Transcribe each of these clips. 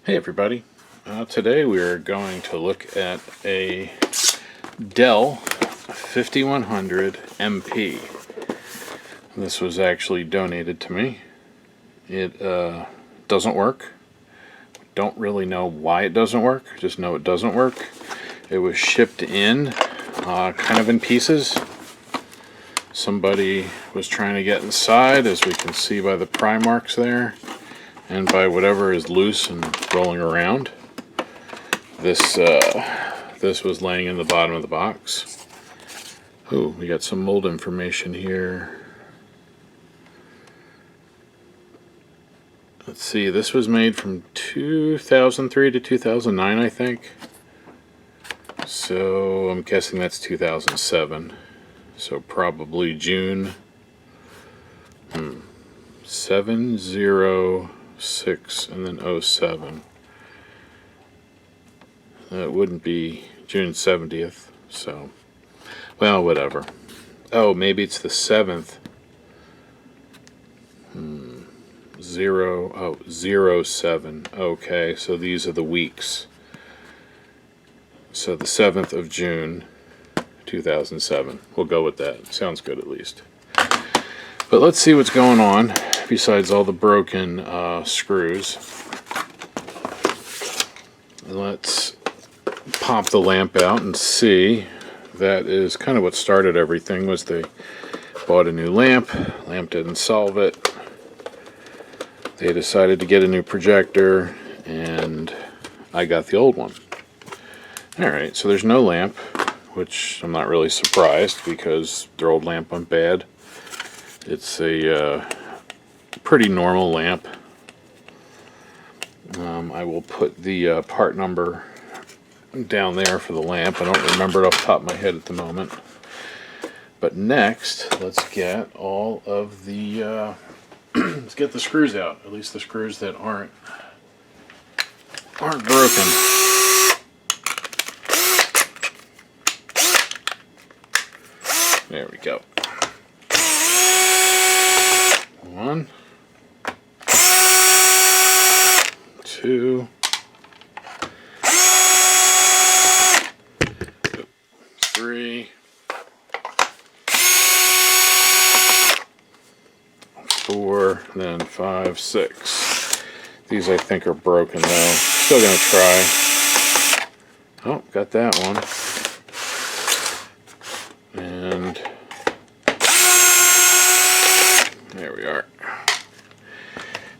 Hey everybody, today we are going to look at a Dell 5100MP. This was actually donated to me. It doesn't work. Don't really know why it doesn't work, just know it doesn't work. It was shipped in kind of in pieces. Somebody was trying to get inside, as we can see by the pry marks there, and by whatever is loose and rolling around. This was laying in the bottom of the box. Oh, we got some mold information here. Let's see, this was made from 2003 to 2009, I think. So I'm guessing that's 2007. So probably June 706 and then 07. It wouldn't be June 70th, so well, whatever. Oh, maybe it's the 7th. 07. Okay, so these are the weeks. So the 7th of June 2007. We'll go with that. Sounds good at least. But let's see what's going on besides all the broken screws. Let's pop the lamp out and see. That is kind of what started everything, was they bought a new lamp. Lamp didn't solve it. They decided to get a new projector, and I got the old one. Alright, so there's no lamp, which I'm not really surprised because their old lamp went bad. It's a pretty normal lamp. I will put the part number down there for the lamp. I don't remember it off the top of my head at the moment. But next, let's get all of the let's get the screws out. At least the screws that aren't broken. There we go. One, two, three, four, then 5, 6. These I think are broken though. Still gonna try. Oh, got that one. And there we are.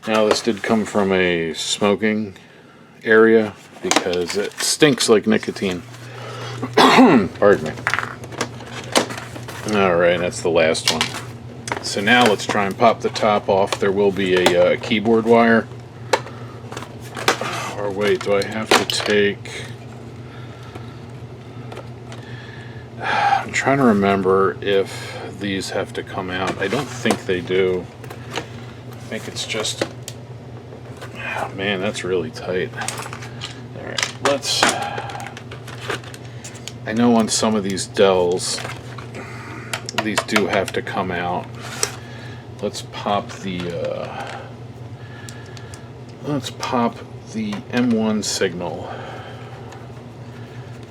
Now this did come from a smoking area because it stinks like nicotine. Pardon me. Alright, that's the last one. So now let's try and pop the top off. There will be a keyboard wire. Or wait, do I have to take... I'm trying to remember if these have to come out. I don't think they do. I think it's just... Oh, man, that's really tight. Alright, let's... I know on some of these Dells, these do have to come out. Let's pop the M1 signal,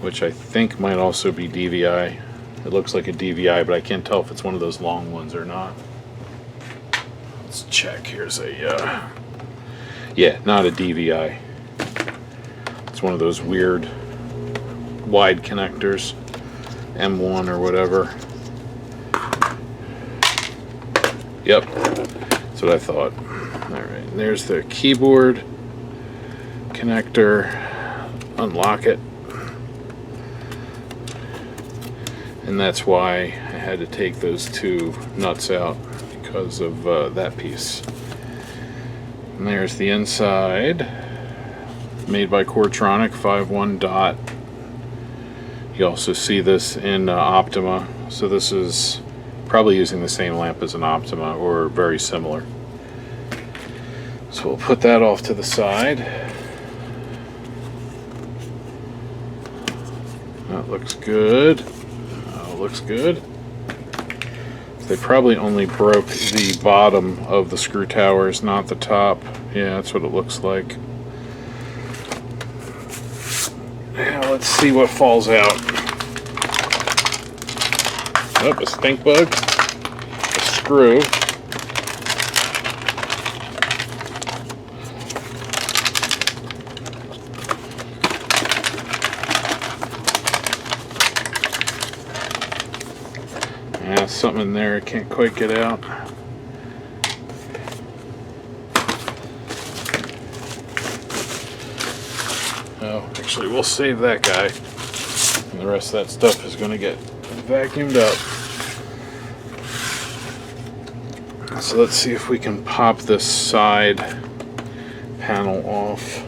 which I think might also be DVI. It looks like a DVI, but I can't tell if it's one of those long ones or not. Let's check. Here's a yeah, not a DVI. It's one of those weird wide connectors, M1 or whatever. Yep, that's what I thought. Alright, there's the keyboard connector. Unlock it. And that's why I had to take those two nuts out, because of that piece. And there's the inside, made by Cortronic, 5.1 dot. You also see this in Optima, so this is probably using the same lamp as an Optima, or very similar. So we'll put that off to the side. That looks good. Looks good. They probably only broke the bottom of the screw towers, not the top. Yeah, that's what it looks like. Now let's see what falls out. Oh, a stink bug, a screw. Yeah, something in there I can't quite get out. Oh, actually we'll save that guy. And the rest of that stuff is going to get vacuumed up. So let's see if we can pop this side panel off.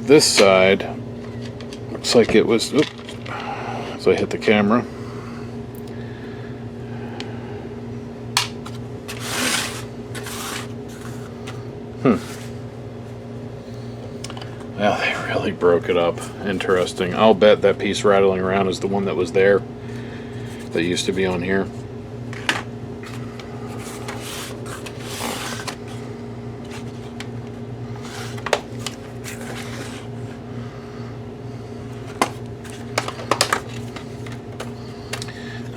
This side looks like it was, oops, so I hit the camera. Well, they really broke it up. Interesting. I'll bet that piece rattling around is the one that was there, that used to be on here.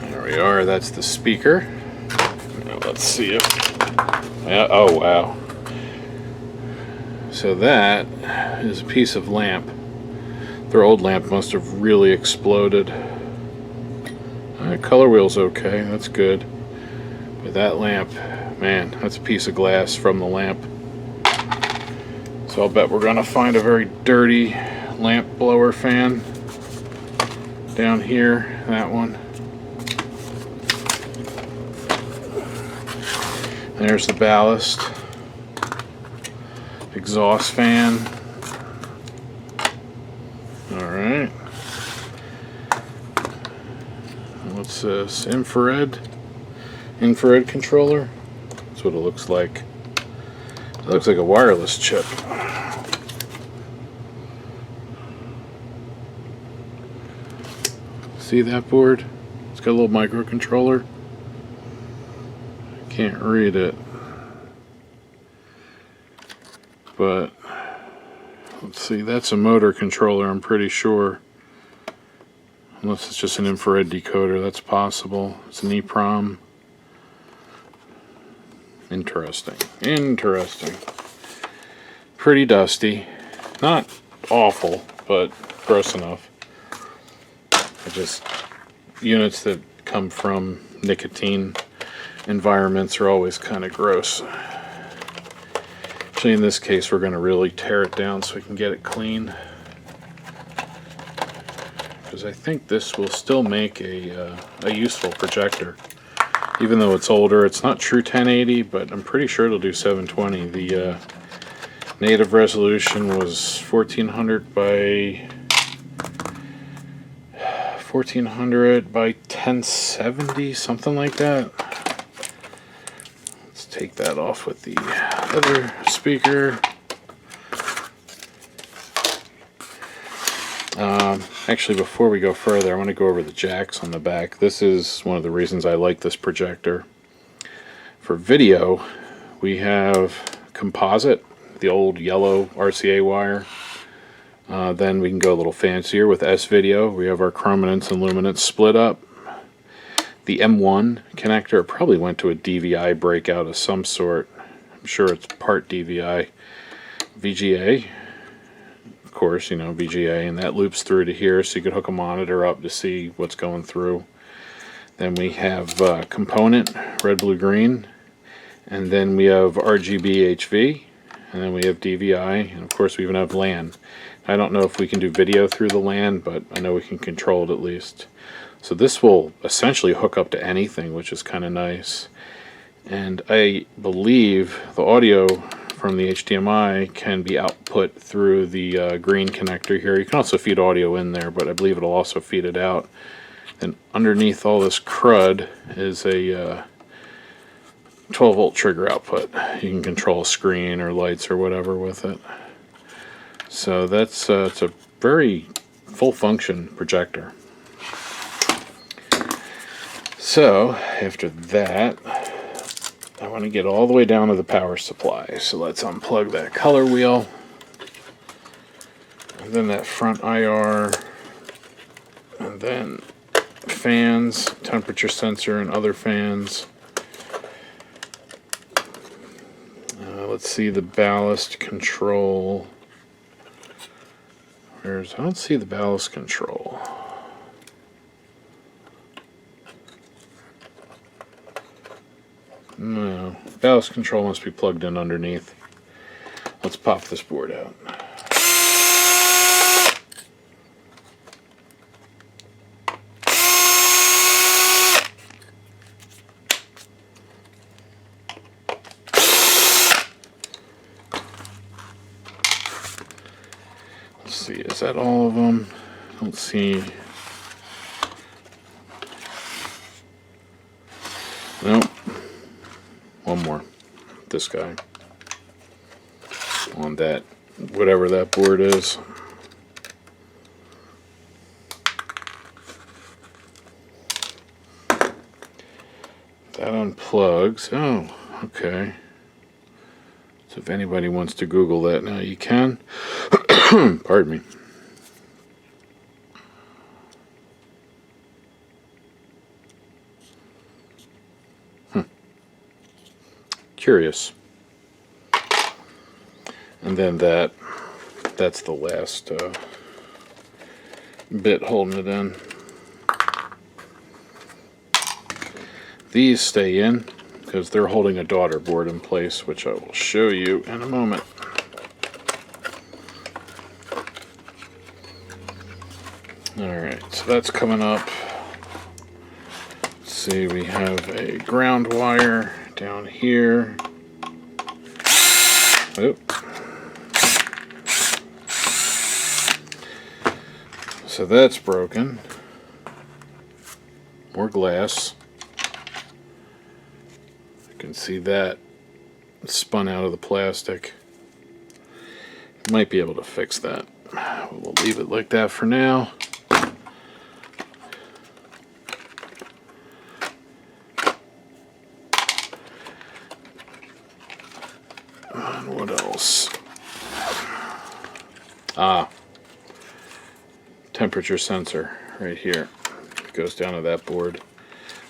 There we are. That's the speaker. Now let's see if... Yeah, oh, wow. So that is a piece of lamp. Their old lamp must have really exploded. Color wheel's okay, that's good. But that lamp, man, that's a piece of glass from the lamp. So I'll bet we're gonna find a very dirty lamp blower fan down here, that one. There's the ballast. Exhaust fan. Alright. What's this? Infrared controller? That's what it looks like. It looks like a wireless chip. See that board? It's got a little microcontroller. Can't read it. But let's see, that's a motor controller, I'm pretty sure. Unless it's just an infrared decoder, that's possible. It's an EEPROM. Interesting. Interesting. Pretty dusty. Not awful, but gross enough. Units that come from nicotine environments are always kind of gross. Actually, in this case, we're going to really tear it down so we can get it clean. Because I think this will still make a useful projector. Even though it's older, it's not true 1080, but I'm pretty sure it'll do 720. The native resolution was 1400 by 1070, something like that. Take that off with the other speaker. Actually, before we go further, I want to go over the jacks on the back. This is one of the reasons I like this projector. For video, we have composite, the old yellow RCA wire. Then we can go a little fancier with S-Video. We have our chrominance and luminance split up. The M1 connector probably went to a DVI breakout of some sort. I'm sure it's part DVI. VGA, of course, you know, VGA, and that loops through to here so you could hook a monitor up to see what's going through. Then we have component, red, blue, green, and then we have RGB HV, and then we have DVI, and of course we even have LAN. I don't know if we can do video through the LAN, but I know we can control it at least. So this will essentially hook up to anything, which is kind of nice. And I believe the audio from the HDMI can be output through the green connector here. You can also feed audio in there, but I believe it'll also feed it out. And underneath all this crud is a 12-volt trigger output. You can control a screen or lights or whatever with it. So that's it's a very full-function projector. So after that, I want to get all the way down to the power supply. So let's unplug that color wheel. And then that front IR. And then fans, temperature sensor, and other fans. Let's see the ballast control. I don't see the ballast control. No, ballast control must be plugged in underneath. Let's pop this board out. Let's see, is that all of them? I don't see. Nope. One more. This guy. On that, whatever that board is. That unplugs. Oh, okay. So if anybody wants to Google that now, you can. Pardon me. Curious. And then that's the last bit holding it in. These stay in because they're holding a daughter board in place, which I will show you in a moment. Alright, so that's coming up. Let's see, we have a ground wire down here. Oop. So that's broken. More glass. You can see that spun out of the plastic. Might be able to fix that. We'll leave it like that for now. And what else? Temperature sensor right here. It goes down to that board.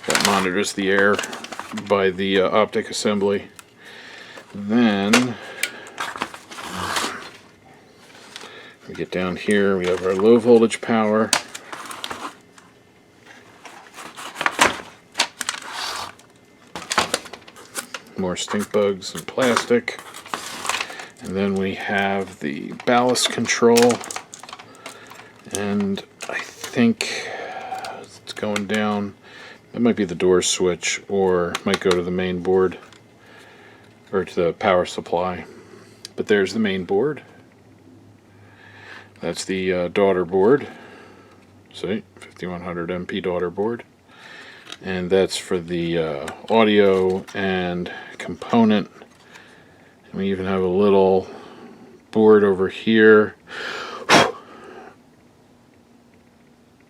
That monitors the air by the optic assembly. Then we get down here, we have our low voltage power. More stink bugs and plastic. And then we have the ballast control. And I think it's going down. It might be the door switch, or might go to the main board, or to the power supply. But there's the main board. That's the daughter board. See, 5100MP daughter board. And that's for the audio and component. And we even have a little board over here.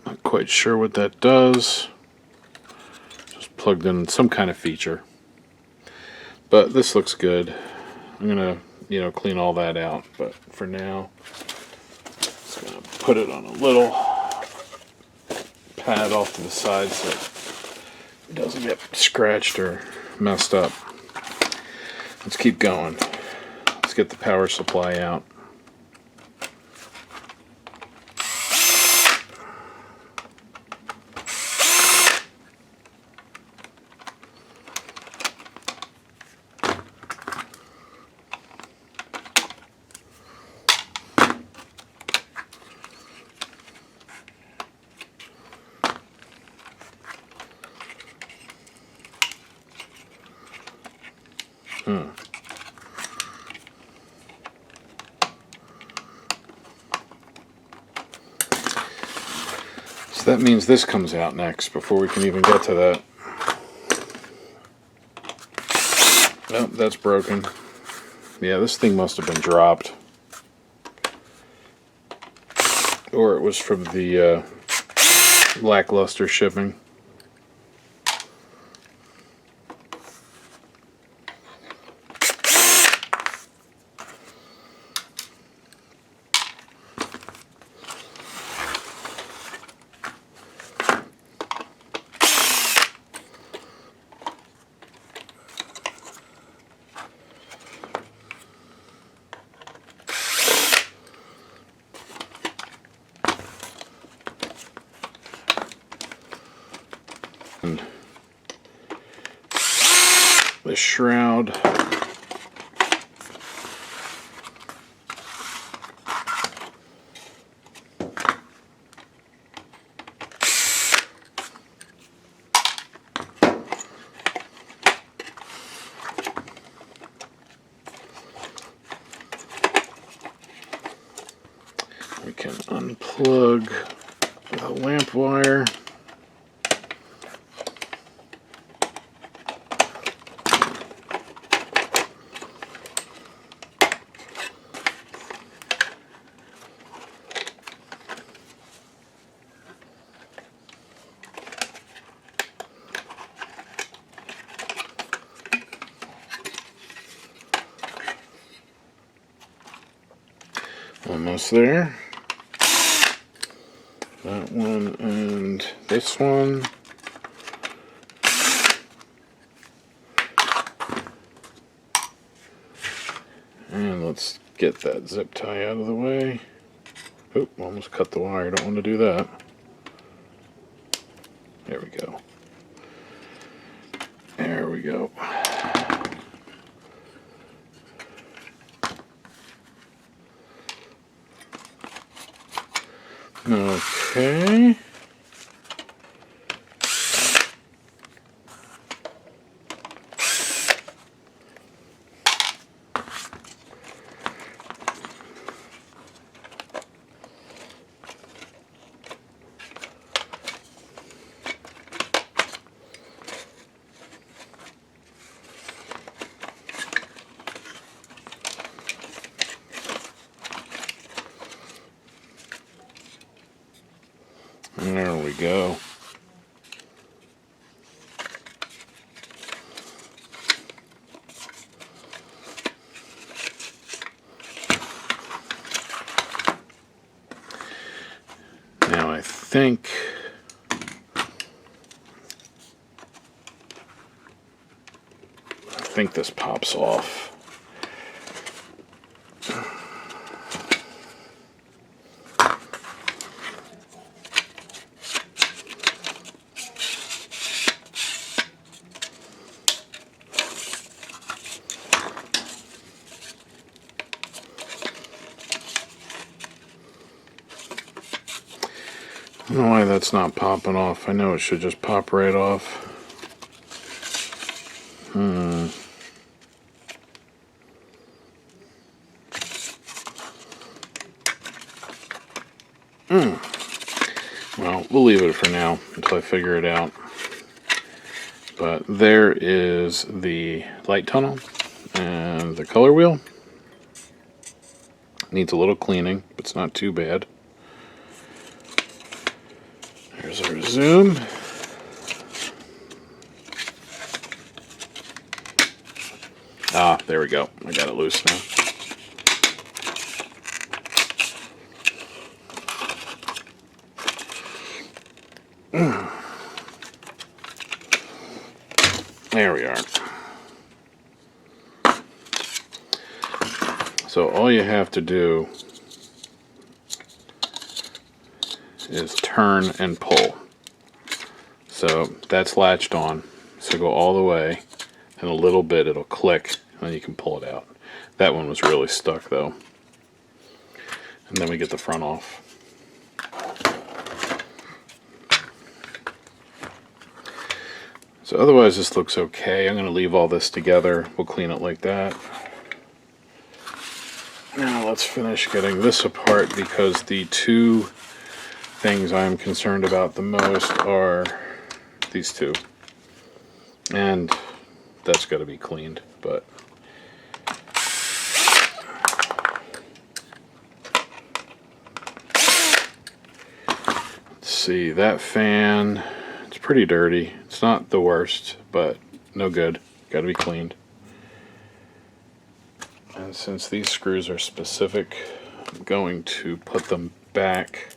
Not quite sure what that does. Just plugged in some kind of feature. But this looks good. I'm gonna, clean all that out. But for now, just gonna put it on a little pad off to the side so it doesn't get scratched or messed up. Let's keep going. Let's get the power supply out. So that means this comes out next before we can even get to that. Nope, that's broken. Yeah, this thing must have been dropped. Or it was from the lackluster shipping. this shroud. We can unplug the lamp wire. Almost there. That one and this one. And let's get that zip tie out of the way. Oop, almost cut the wire. Don't want to do that. There we go. There we go. Okay. There we go. Now I think this pops off. I don't know why that's not popping off. I know it should just pop right off. Well, we'll leave it for now until I figure it out. But there is the light tunnel and the color wheel. Needs a little cleaning, but it's not too bad. There's our zoom. Ah, there we go. I got it loose now. There we are. So all you have to do is turn and pull. So that's latched on. So go all the way, and a little bit it'll click, and then you can pull it out. That one was really stuck though. And then we get the front off. So otherwise this looks okay. I'm going to leave all this together. We'll clean it like that. Now let's finish getting this apart, because the two things I'm concerned about the most are these two. And that's got to be cleaned, but let's see, that fan, it's pretty dirty. It's not the worst, but no good. Got to be cleaned. And since these screws are specific, I'm going to put them back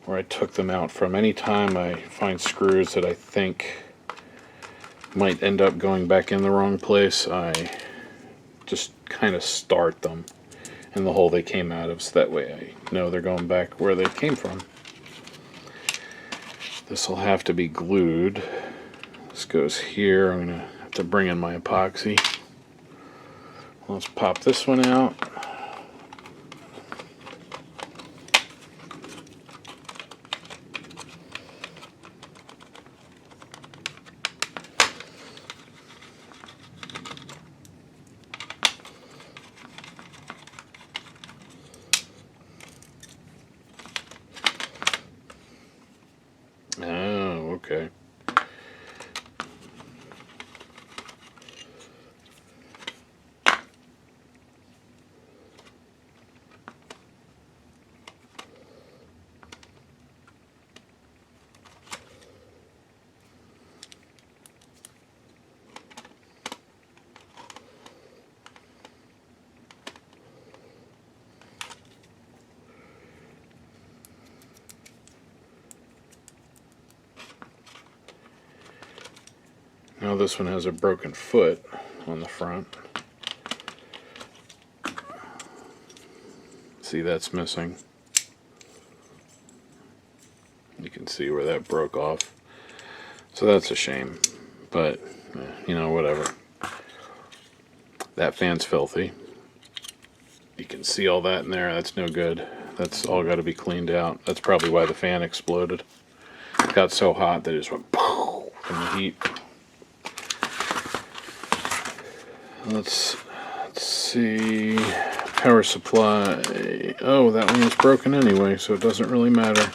where I took them out from. Anytime I find screws that I think might end up going back in the wrong place, I just kind of start them in the hole they came out of, so that way I know they're going back where they came from. This will have to be glued. This goes here. I'm going to to bring in my epoxy. Let's pop this one out. Oh, okay. Now this one has a broken foot on the front. See, that's missing. You can see where that broke off. So that's a shame. But, you know, whatever. That fan's filthy. You can see all that in there. That's no good. That's all got to be cleaned out. That's probably why the fan exploded. It got so hot that it just went poof from the heat. Let's see. Power supply. Oh, that one was broken anyway, so it doesn't really matter.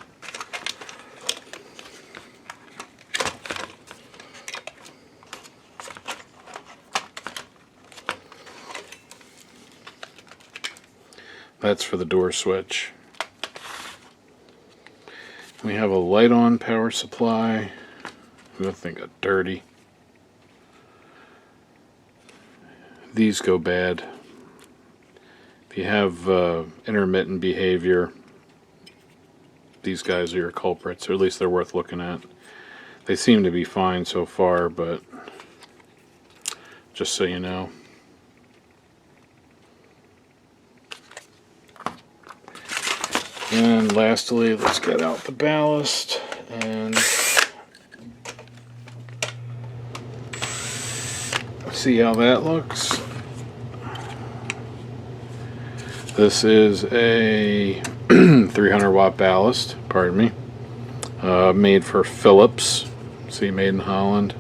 That's for the door switch. We have a light on power supply. I think it's dirty. These go bad. If you have intermittent behavior, these guys are your culprits, or at least they're worth looking at. They seem to be fine so far, but just so you know. And lastly, let's get out the ballast and see how that looks. This is a 300 watt ballast, pardon me, made for Philips. See, made in Holland.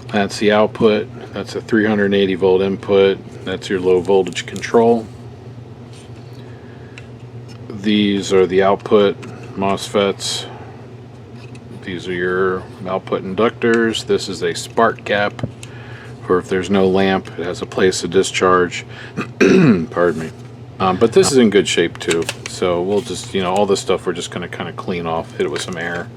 That's the output. That's a 380 volt input. That's your low voltage control. These are the output MOSFETs. These are your output inductors. This is a spark gap for if there's no lamp, it has a place to discharge. Pardon me. But this is in good shape too. So we'll just, you know, all this stuff we're just going to kind of clean off, hit it with some air.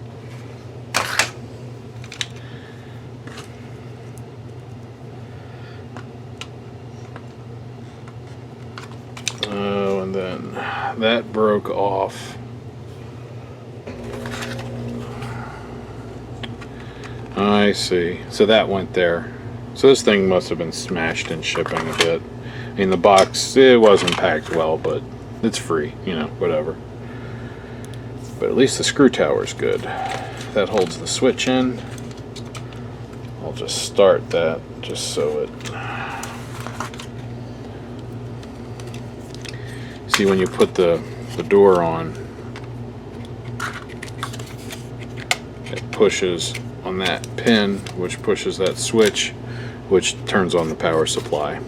Oh, and then that broke off. I see. So that went there. So this thing must have been smashed in shipping a bit. I mean, the box, it wasn't packed well, but it's free, you know, whatever. But at least the screw tower's good. That holds the switch in. I'll just start that just so it... See, when you put the door on, it pushes on that pin, which pushes that switch, which turns on the power supply.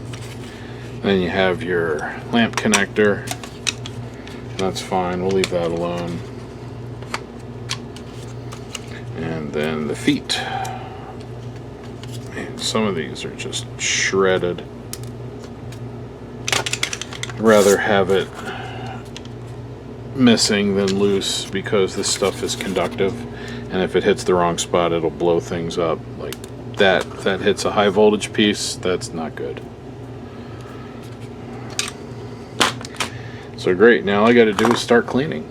Then you have your lamp connector. That's fine, we'll leave that alone. And then the feet. Man, some of these are just shredded. I'd rather have it missing than loose because this stuff is conductive, and if it hits the wrong spot it'll blow things up. Like that hits a high voltage piece, that's not good. So great, now all I got to do is start cleaning.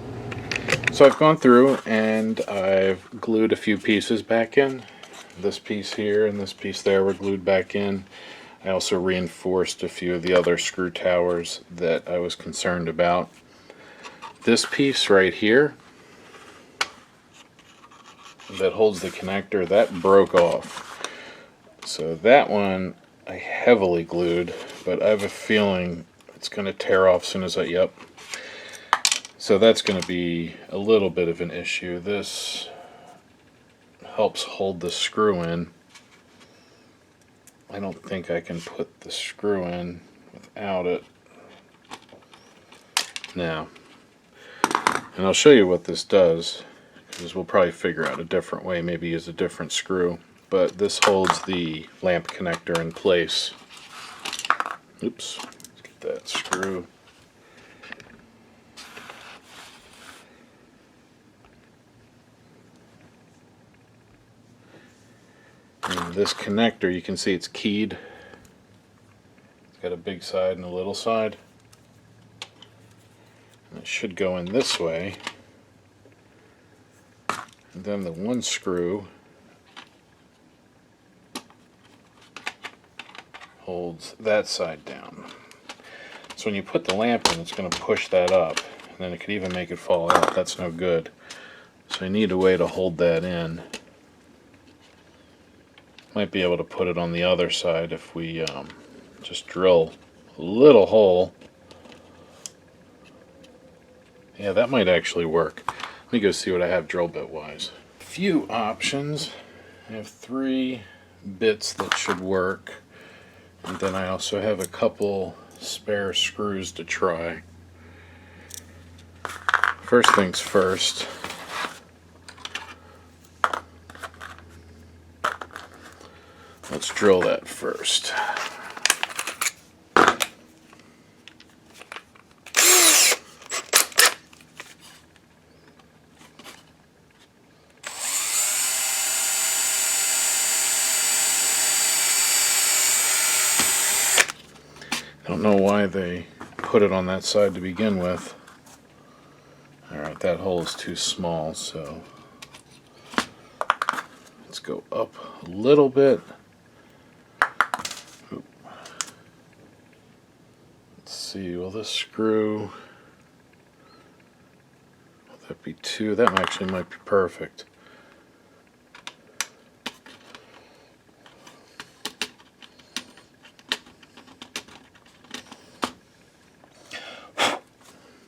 So I've gone through and I've glued a few pieces back in. This piece here and this piece there were glued back in. I also reinforced a few of the other screw towers that I was concerned about. This piece right here that holds the connector, that broke off. So that one I heavily glued, but I have a feeling it's going to tear off as soon as yep. So that's going to be a little bit of an issue. This helps hold the screw in. I don't think I can put the screw in without it. Now, and I'll show you what this does, because we'll probably figure out a different way, maybe use a different screw. But this holds the lamp connector in place. Oops, let's get that screw. And this connector, you can see it's keyed. It's got a big side and a little side. And it should go in this way. And then the one screw holds that side down. So when you put the lamp in, it's going to push that up. And then it could even make it fall out. That's no good. So I need a way to hold that in. Might be able to put it on the other side if we just drill a little hole. Yeah, that might actually work. Let me go see what I have drill bit wise. Few options. I have 3 bits that should work, and then I also have a couple spare screws to try. First things first. Let's drill that first. I don't know why they put it on that side to begin with. Alright, that hole is too small, so let's go up a little bit. See, will this screw, will that be 2? That actually might be perfect.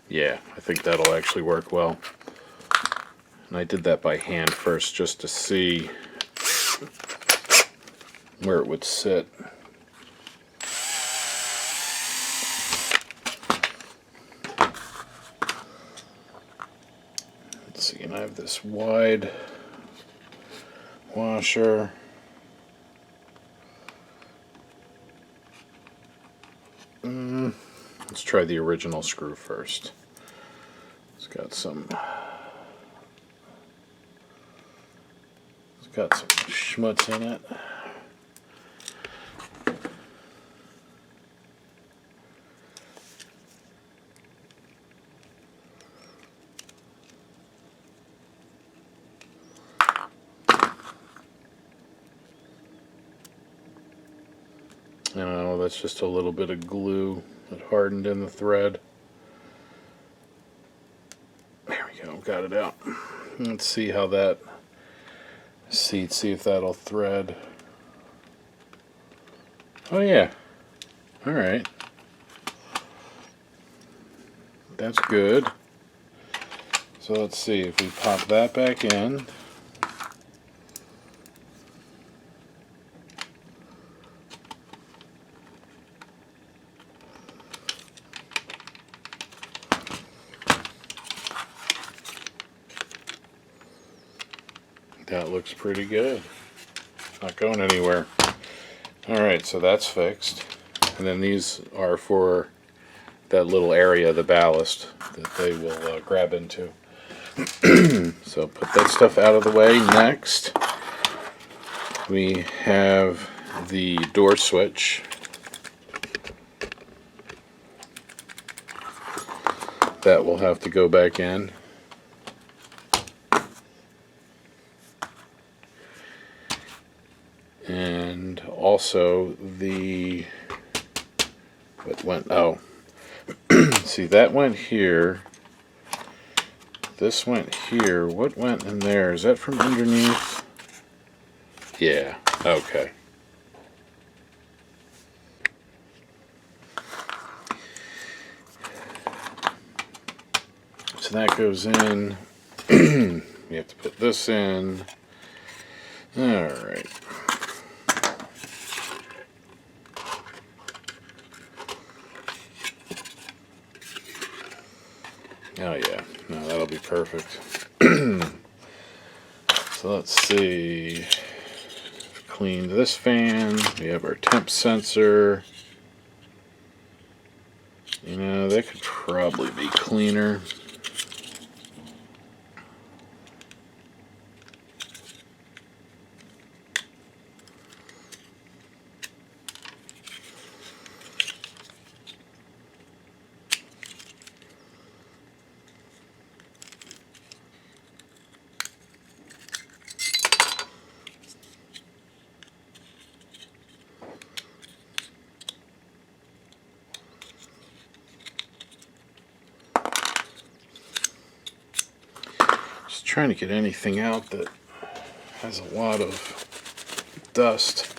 Yeah, I think that'll actually work well. And I did that by hand first just to see where it would sit. And I have this wide washer. Let's try the original screw first. It's got some schmutz in it. I don't know, that's just a little bit of glue that hardened in the thread. There we go, got it out. Let's see how that seats, see if that'll thread. Oh yeah, alright. That's good. So let's see if we pop that back in. That looks pretty good. Not going anywhere. Alright, so that's fixed. And then these are for that little area, the ballast, that they will grab into. So put that stuff out of the way. Next, we have the door switch. That will have to go back in. And also the, what went, oh, see that went here, this went here. What went in there? Is that from underneath? Yeah, okay. So that goes in. You have to put this in. Alright. Oh yeah, no, that'll be perfect. So let's see. Cleaned this fan. We have our temp sensor. You know, that could probably be cleaner. Trying to get anything out that has a lot of dust.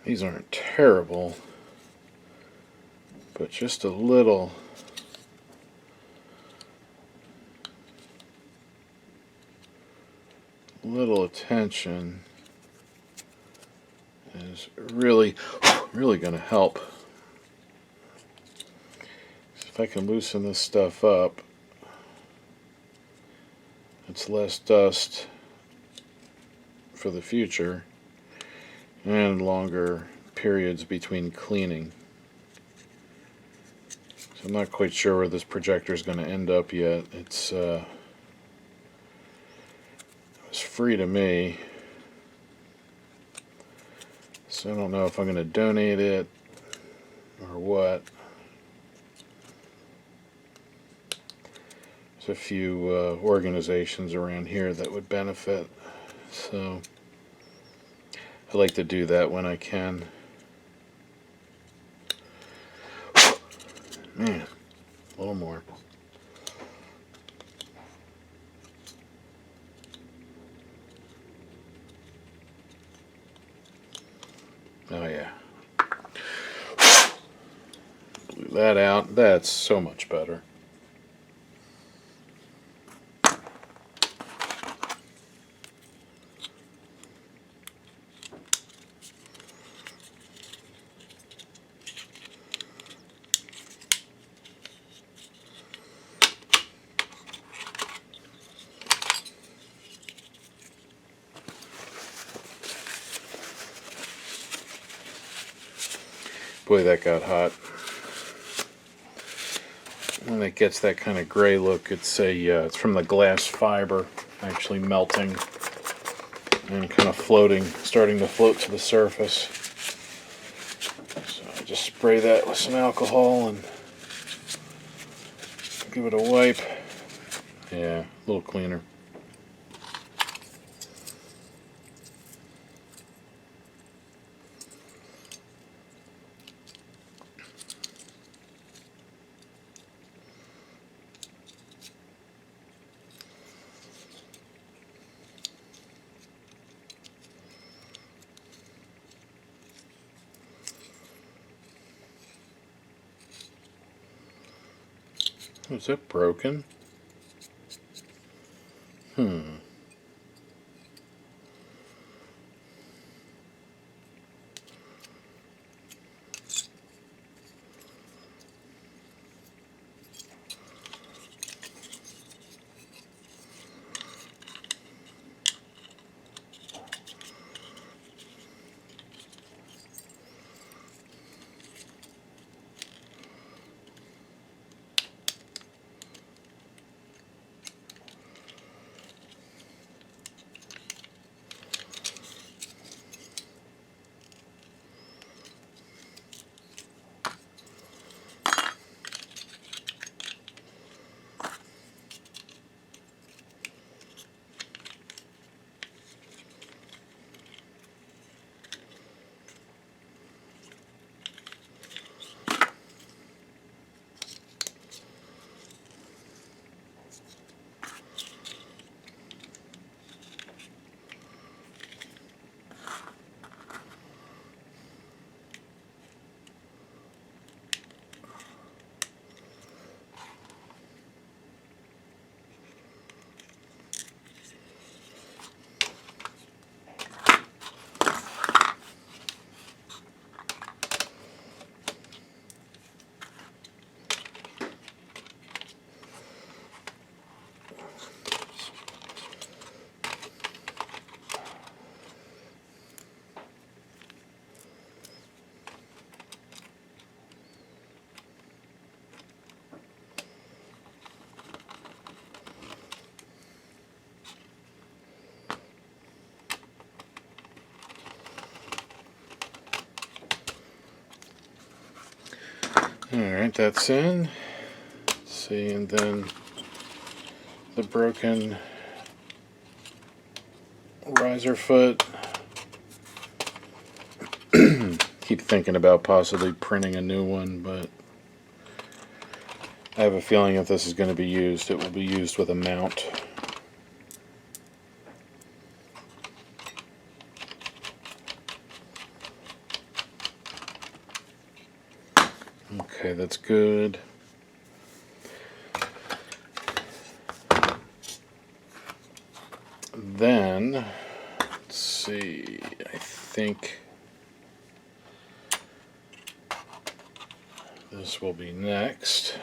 These aren't terrible, but just a little attention is really going to help. So if I can loosen this stuff up, it's less dust for the future and longer periods between cleaning. So I'm not quite sure where this projector is going to end up yet. It's free to me, so I don't know if I'm going to donate it or what. There's a few organizations around here that would benefit, so I like to do that when I can. Man, a little more. Oh yeah. Blew that out. That's so much better. Boy, that got hot. When it gets that kind of gray look, it's it's from the glass fiber actually melting and kind of floating, starting to float to the surface. So I just spray that with some alcohol and give it a wipe. Yeah, a little cleaner. Is it broken? Alright, that's in. Let's see, and then the broken riser foot. Keep thinking about possibly printing a new one, but I have a feeling if this is going to be used, it will be used with a mount. Okay, that's good. Then, let's see, I think this will be next.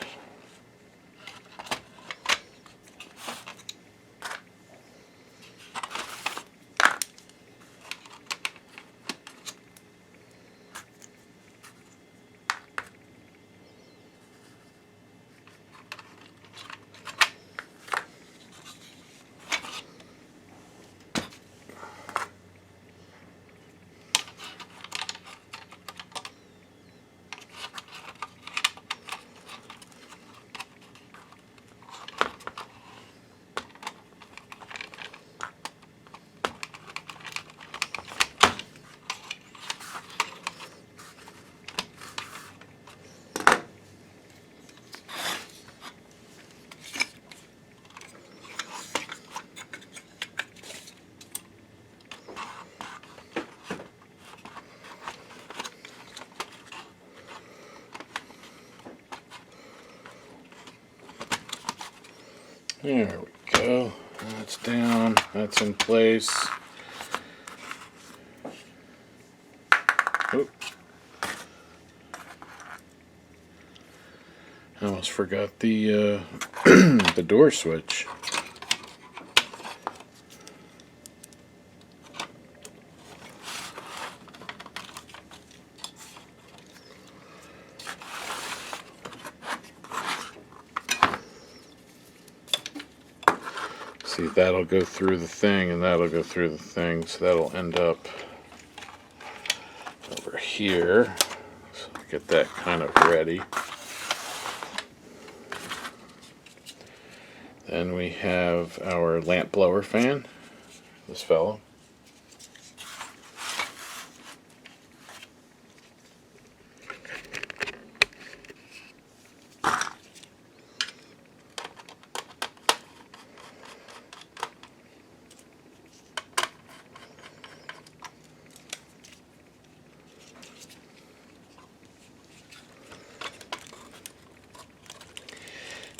There we go. That's down. That's in place. Oop. I almost forgot the the door switch. See, that'll go through the thing and that'll go through the thing, so that'll end up over here. So get that kind of ready. Then we have our lamp blower fan, this fellow.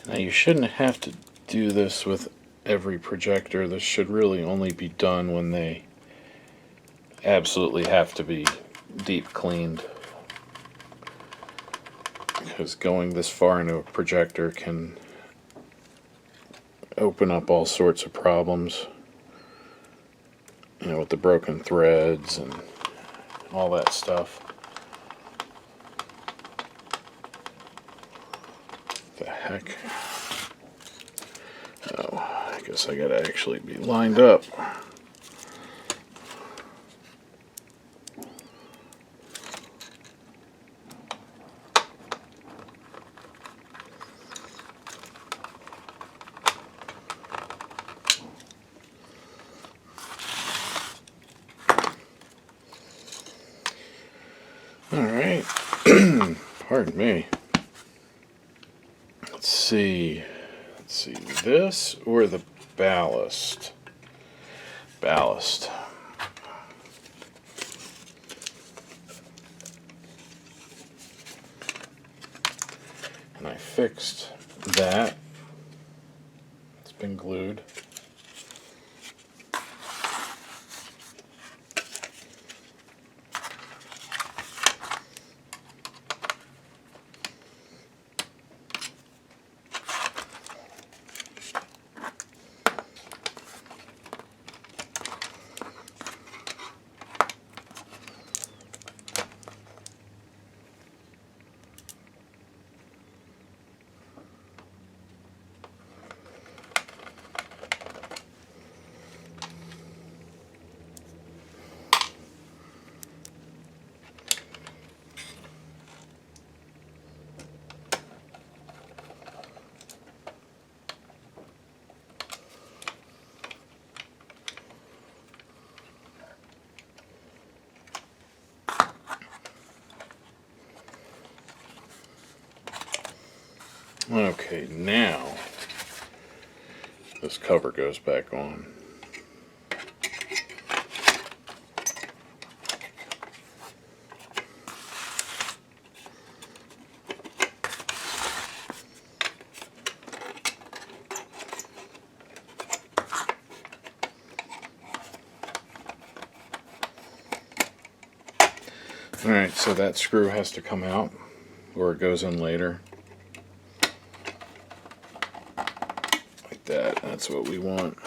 Now you shouldn't have to do this with every projector. This should really only be done when they absolutely have to be deep cleaned, because going this far into a projector can open up all sorts of problems, you know, with the broken threads and all that stuff. The heck? Oh, I guess I gotta actually be lined up. Alright, pardon me. Let's see, this or the ballast? Ballast. And I fixed that. It's been glued. Okay, now this cover goes back on. Alright, so that screw has to come out, or it goes in later. Like that, that's what we want.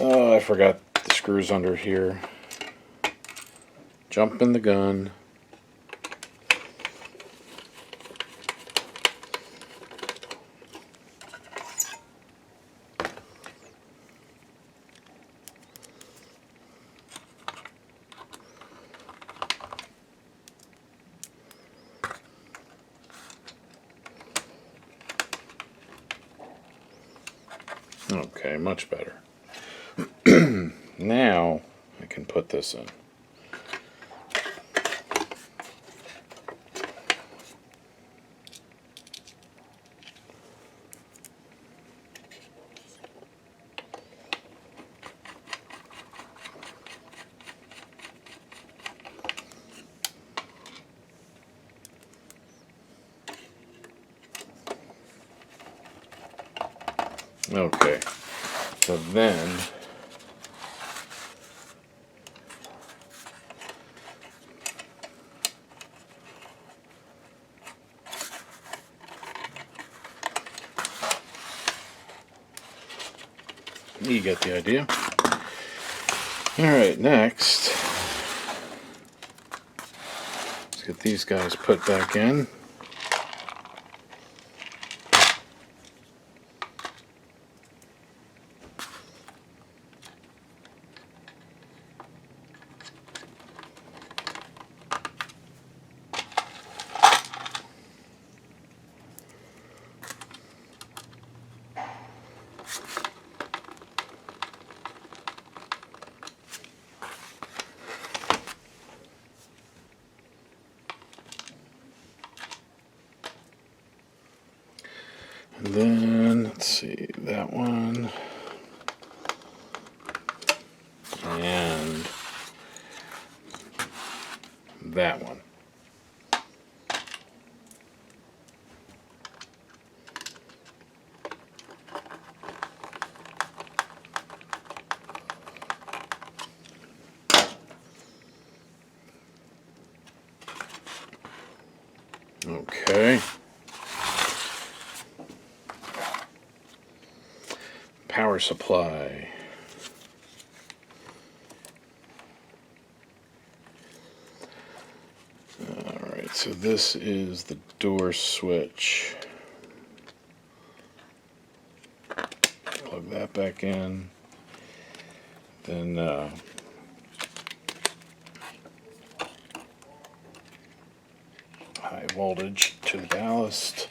Oh, I forgot the screws under here. Jumping the gun. Okay, much better. Now I can put this in. Okay, so then you get the idea. Alright, next, let's get these guys put back in. And then, let's see, that one, and that one. Okay. Power supply. Alright, so this is the door switch. Plug that back in. Then high voltage to the ballast.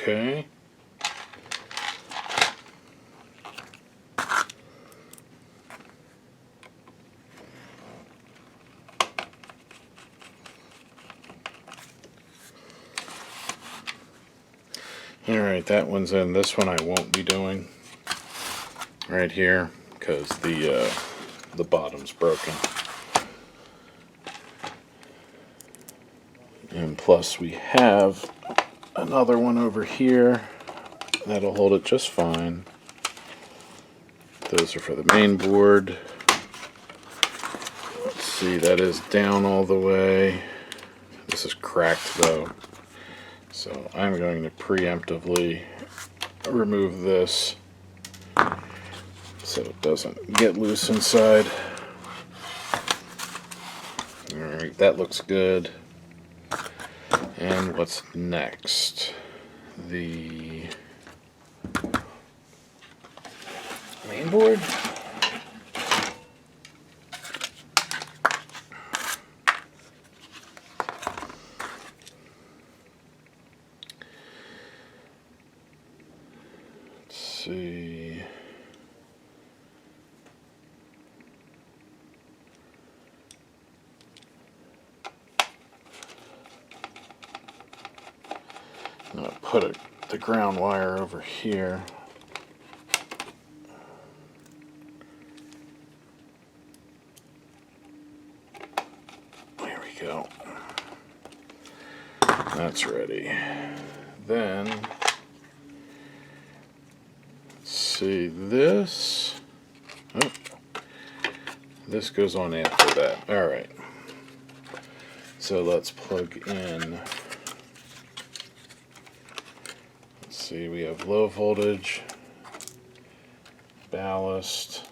Okay. Alright, that one's in. This one I won't be doing right here because the bottom's broken. And plus we have another one over here that'll hold it just fine. Those are for the main board. Let's see, that is down all the way. This is cracked though. So I'm going to preemptively remove this so it doesn't get loose inside. Alright, that looks good. And what's next? The main board? Let's see. I'm going to put the ground wire over here. There we go. That's ready. Then, let's see, this. Oh, this goes on after that. Alright. So let's plug in. See, we have low voltage, ballast,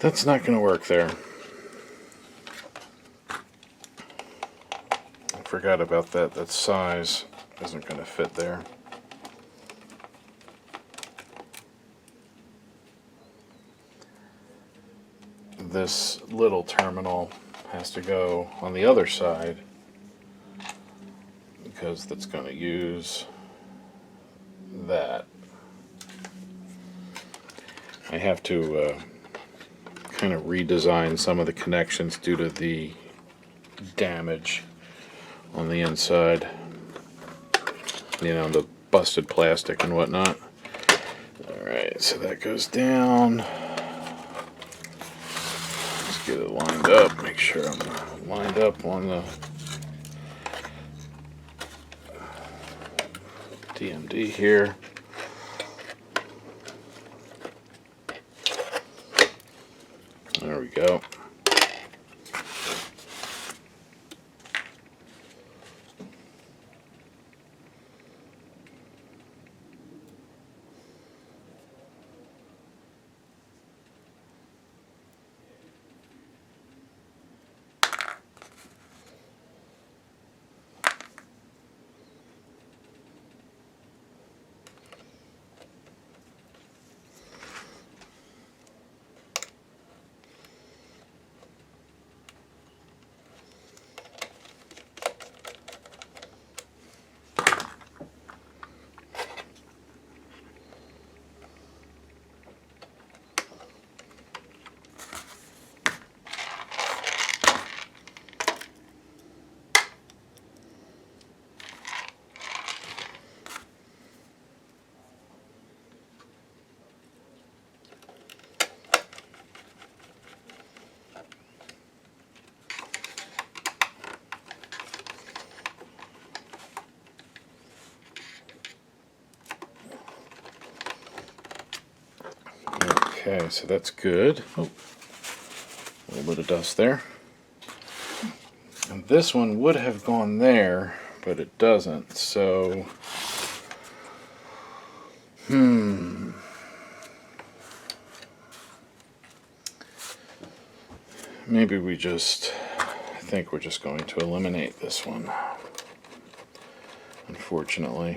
That's not going to work there. I forgot about that. That size isn't going to fit there. This little terminal has to go on the other side because that's going to use that. I have to kind of redesign some of the connections due to the damage on the inside, you know, the busted plastic and whatnot. Alright, so that goes down. Let's get it lined up, make sure I'm lined up on the DMD here. There we go. Okay, so that's good. Oh, a little bit of dust there. And this one would have gone there, but it doesn't, so... Maybe we just... I think we're just going to eliminate this one, unfortunately.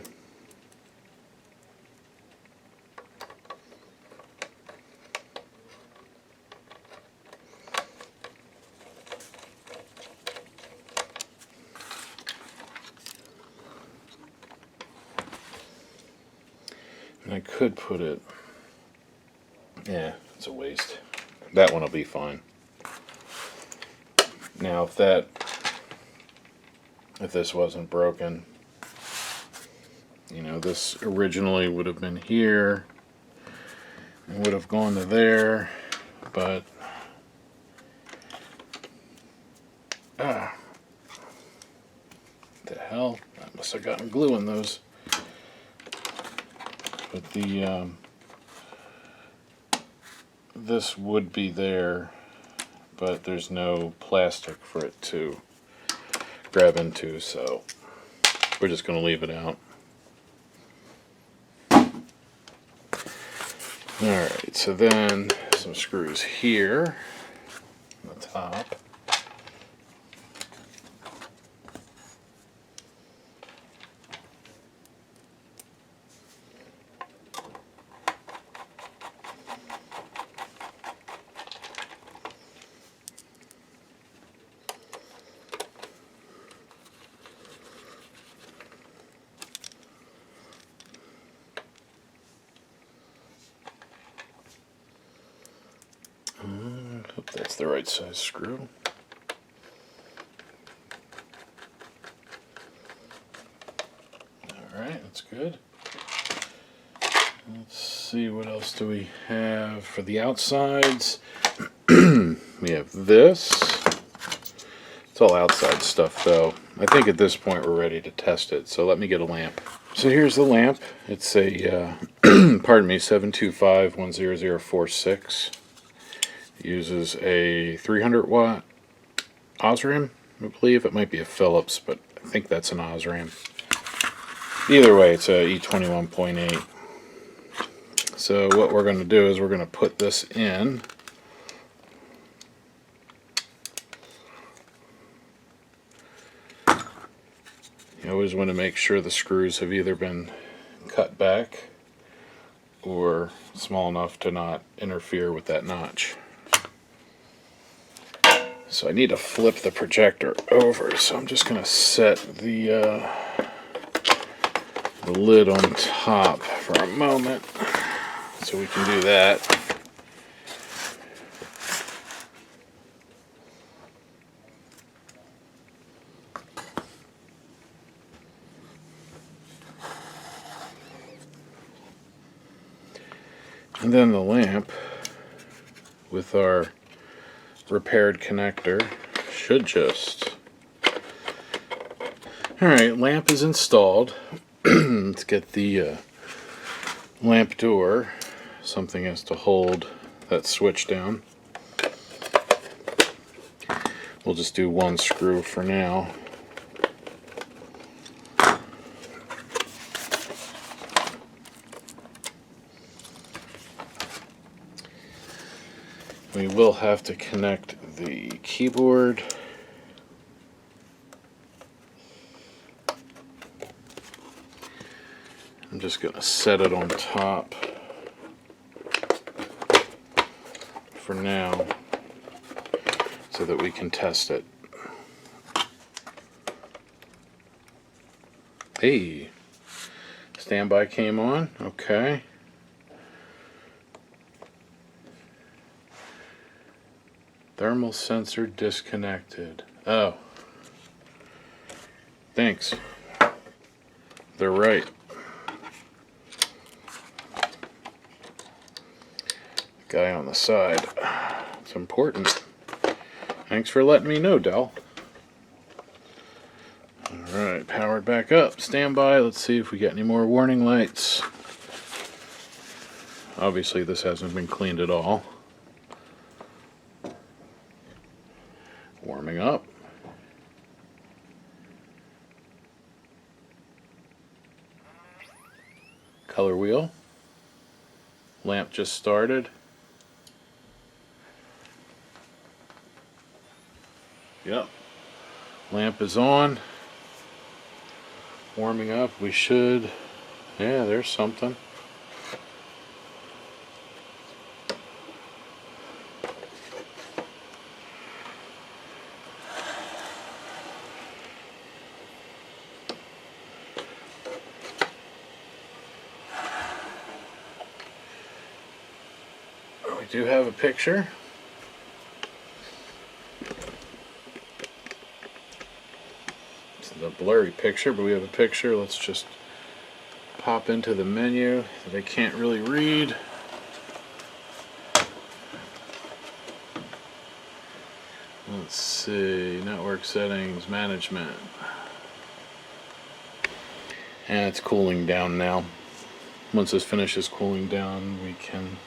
And I could put it... Yeah, it's a waste. That one will be fine. Now, if this wasn't broken, you know, this originally would have been here, it would have gone to there, but the hell, I must have gotten glue in those. But the this would be there, but there's no plastic for it to grab into, so we're just going to leave it out. Alright, so then some screws here on the top. Hope that's the right size screw. Alright, that's good. Let's see, what else do we have for the outsides? We have this. It's all outside stuff though. I think at this point we're ready to test it, so let me get a lamp. So here's the lamp. It's a, pardon me, 725-10046. Uses a 300 watt Osram, I believe. It might be a Philips, but I think that's an Osram. Either way, it's a E21.8. So what we're going to do is we're going to put this in. You always want to make sure the screws have either been cut back or small enough to not interfere with that notch. So I need to flip the projector over, so I'm just going to set the lid on top for a moment so we can do that. And then the lamp with our repaired connector should just... Alright, lamp is installed. Let's get the lamp door. Something has to hold that switch down. We'll just do one screw for now. We will have to connect the keyboard. I'm just going to set it on top for now so that we can test it. Hey, standby came on, okay. Thermal sensor disconnected. Oh. Thanks. They're right. Guy on the side. It's important. Thanks for letting me know, Dell. Alright, powered back up. Standby. Let's see if we get any more warning lights. Obviously this hasn't been cleaned at all. Warming up. Color wheel. Lamp just started. Yep. Lamp is on. Warming up. We should... Yeah, there's something. We do have a picture. It's a blurry picture, but we have a picture. Let's just pop into the menu that I can't really read. Let's see, network settings, management. And it's cooling down now. Once this finishes cooling down, we can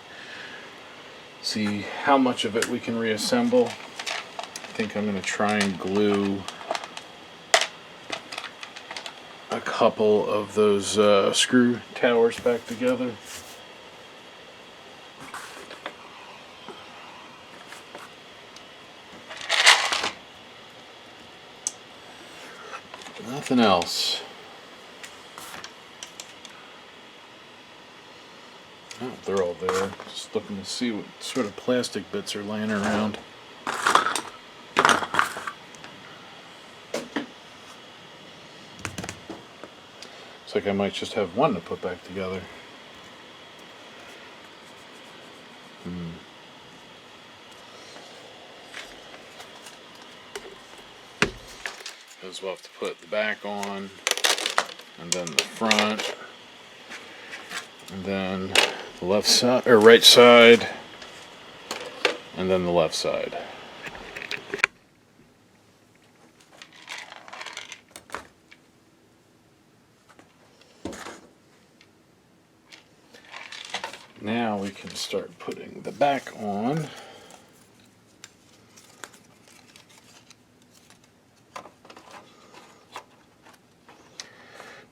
see how much of it we can reassemble. I think I'm going to try and glue a couple of those screw towers back together. Nothing else. Oh, they're all there. Just looking to see what sort of plastic bits are laying around. Looks like I might just have one to put back together. Because we'll have to put the back on, and then the front, and then the left side, or right side, and then the left side. Now we can start putting the back on.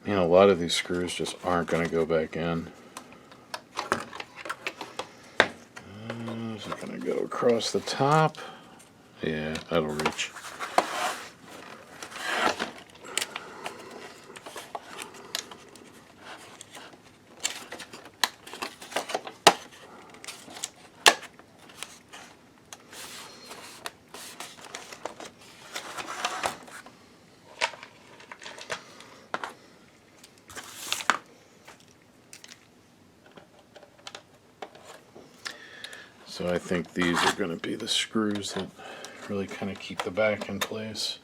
Man, a lot of these screws just aren't going to go back in. Is it going to go across the top? Yeah, that'll reach. So I think these are going to be the screws that really kind of keep the back in place.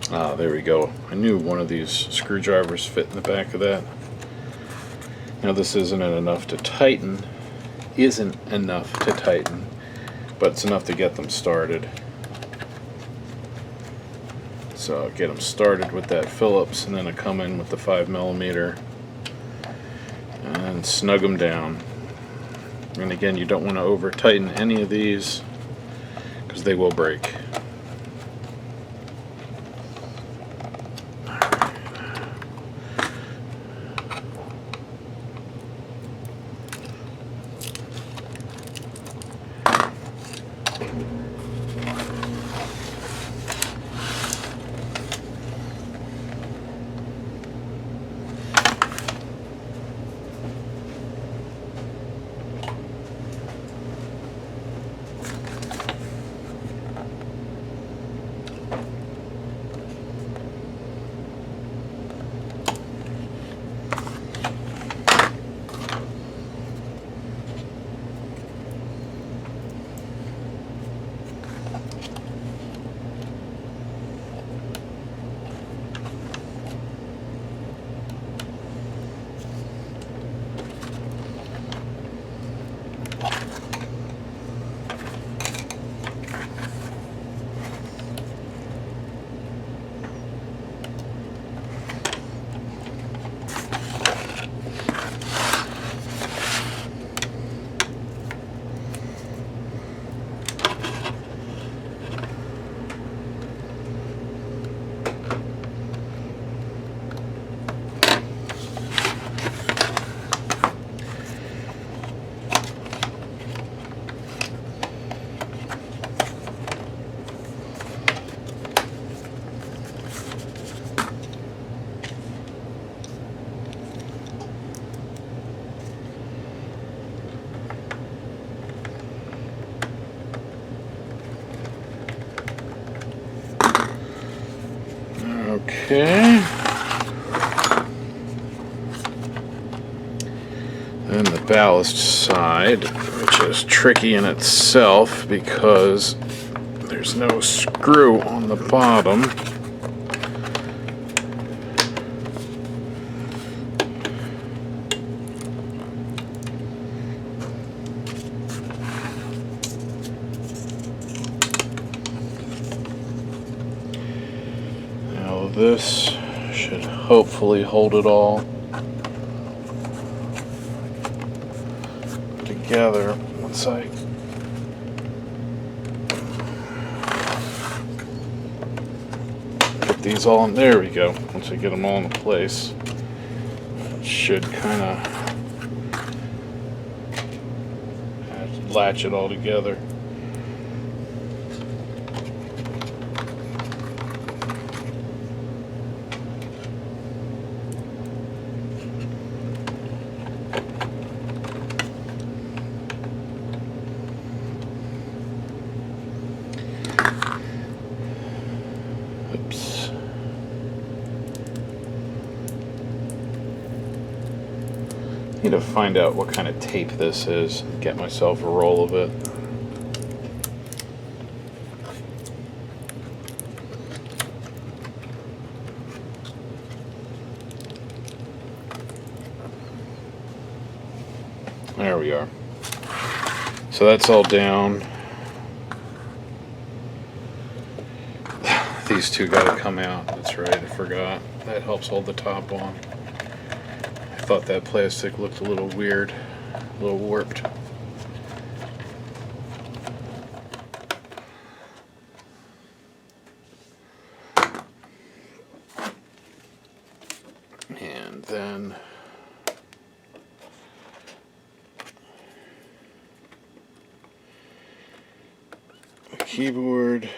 Ah, there we go. I knew one of these screwdrivers fit in the back of that. Now this isn't enough to tighten, but it's enough to get them started. So I'll get them started with that Phillips, and then I come in with the 5mm and snug them down. And again, you don't want to over tighten any of these because they will break. Okay. Then the ballast side, which is tricky in itself because there's no screw on the bottom. Now this should hopefully hold it all together once I get these all in. There we go. Once I get them all in place, it should kind of latch it all together. Oops. Need to find out what kind of tape this is and get myself a roll of it. There we are. So that's all down. These two got to come out. That's right, I forgot. That helps hold the top on. I thought that plastic looked a little weird, a little warped. And then the keyboard.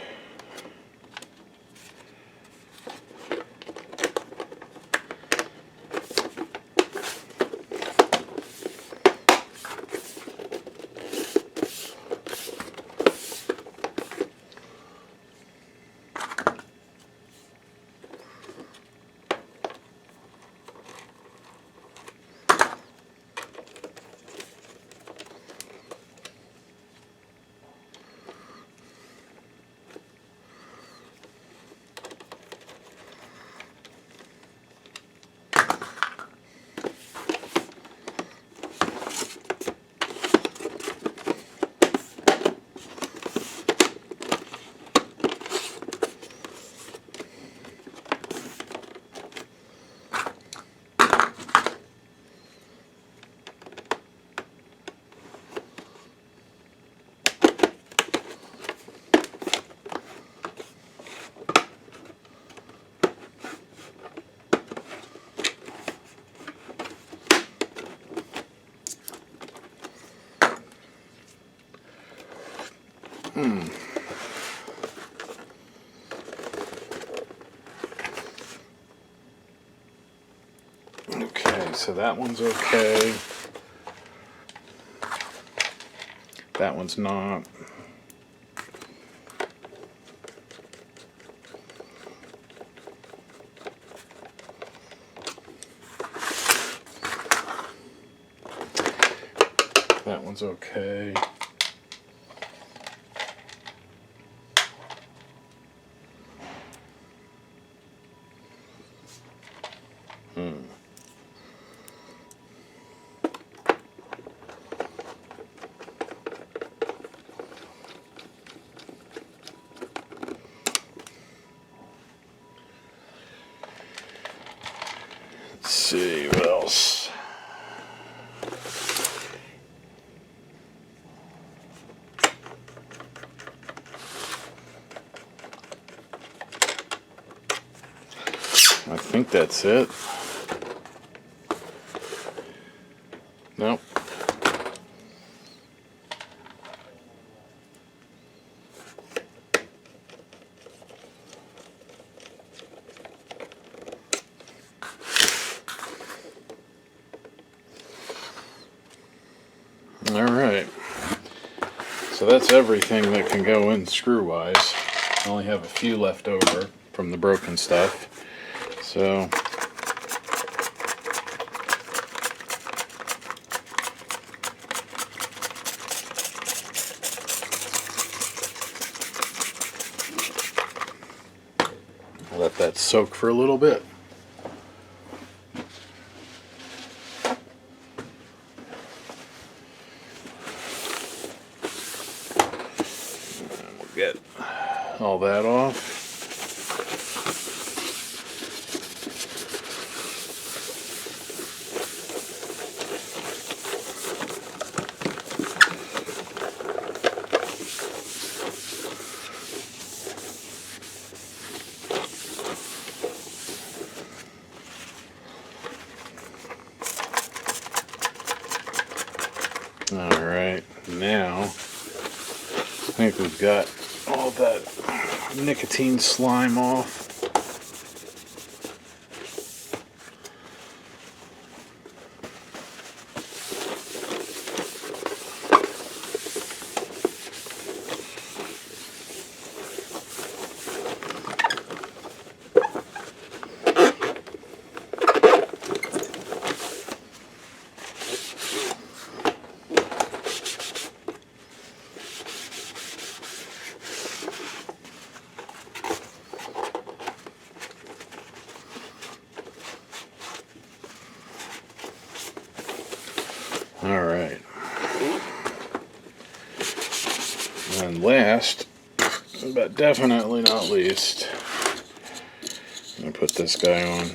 Okay, so that one's okay. That one's not. That one's okay. Let's see what else. I think that's it. Nope. All right. So that's everything that can go in screw-wise. I only have a few left over from the broken stuff. So let that soak for a little bit. And we'll get all that off. Alright, now I think we've got all that nicotine slime off. Alright. And last, but definitely not least, I'm going to put this guy on.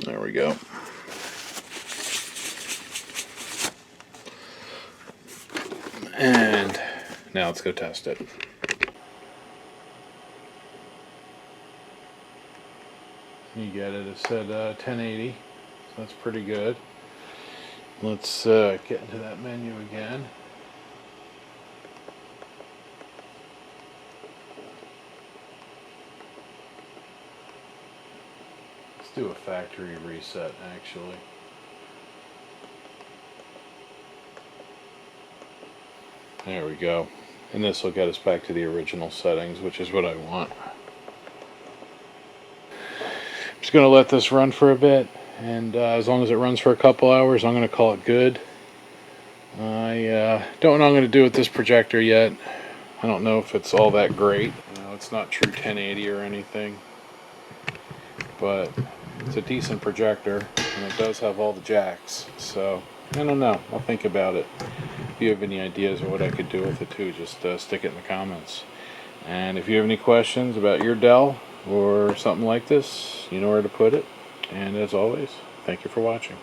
There we go. And now let's go test it. You get it, it said 1080. That's pretty good. Let's get into that menu again. Let's do a factory reset actually. There we go. And this will get us back to the original settings, which is what I want. I'm just going to let this run for a bit. And as long as it runs for a couple hours, I'm going to call it good. I don't know what I'm going to do with this projector yet. I don't know if it's all that great. It's not true 1080 or anything. But it's a decent projector, and it does have all the jacks. So, I don't know. I'll think about it. If you have any ideas of what I could do with it too, just stick it in the comments. And if you have any questions about your Dell or something like this, you know where to put it. And as always, thank you for watching.